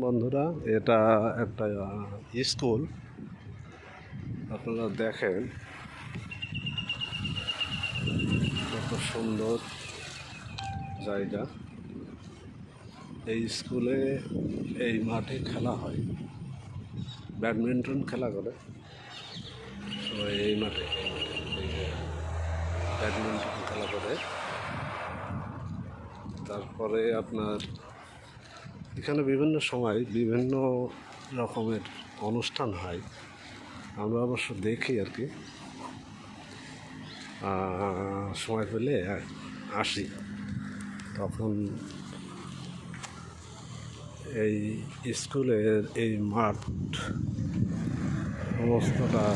বন্ধুরা, এটা একটা স্কুল। আপনারা দেখেন কত সুন্দর জায়গা। এই স্কুলে এই মাঠে খেলা হয়, ব্যাডমিন্টন খেলা করে সবাই এই মাঠে ব্যাডমিন্টন খেলা করে। তারপরে আপনার এখানে বিভিন্ন সময় বিভিন্ন রকমের অনুষ্ঠান হয়, আমরা অবশ্য দেখি আর কি, সময় পেলে আসি। তখন এই স্কুলের এই মাঠ সমস্তটা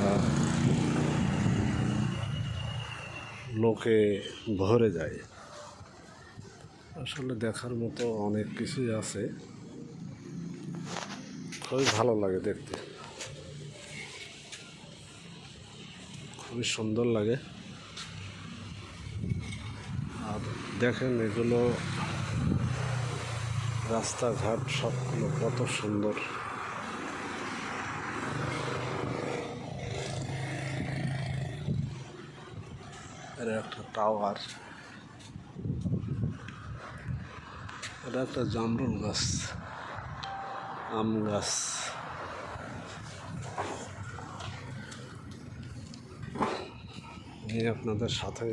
লোকে ভরে যায়। আসলে দেখার মতো অনেক কিছুই আছে, খুবই ভালো লাগে দেখতে, খুবই সুন্দর লাগে। আর দেখেন এগুলো রাস্তাঘাট সবগুলো কত সুন্দর। এর একটা টাওয়ার, এটা একটা জামরুল গাছ, আম গাছ। নিয়ে আপনাদের সাথে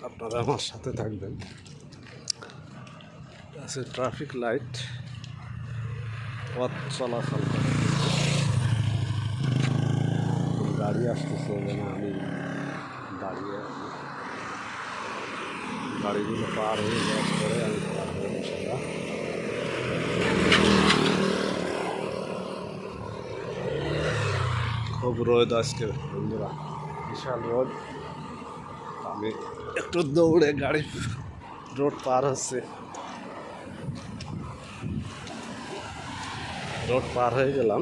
আপনারা আমার সাথে থাকবেন। আছে ট্রাফিক লাইট, পথ চলাচল করে, গাড়ি আসতেছে যেন আমি দাঁড়িয়ে আছি। গাড়িগুলো পার হয়ে যাওয়ার পরে আমি পার হয়ে বসা। খুব রোদ আজকে বন্ধুরা, বিশাল রোদ। আমি একটু দৌড়ে গাড়ি রোড পার হয়ে গেলাম।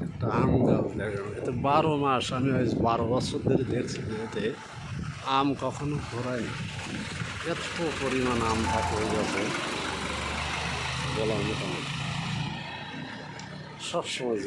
একটা আম গাছ দেখলাম, এতে 12 মাস, আমি 12 বছর ধরে দেখছি এতে আম কখনো ঘোরায় না। এত পরিমাণ আম থাকে ওই গাছে বলার মতো না, সবসময়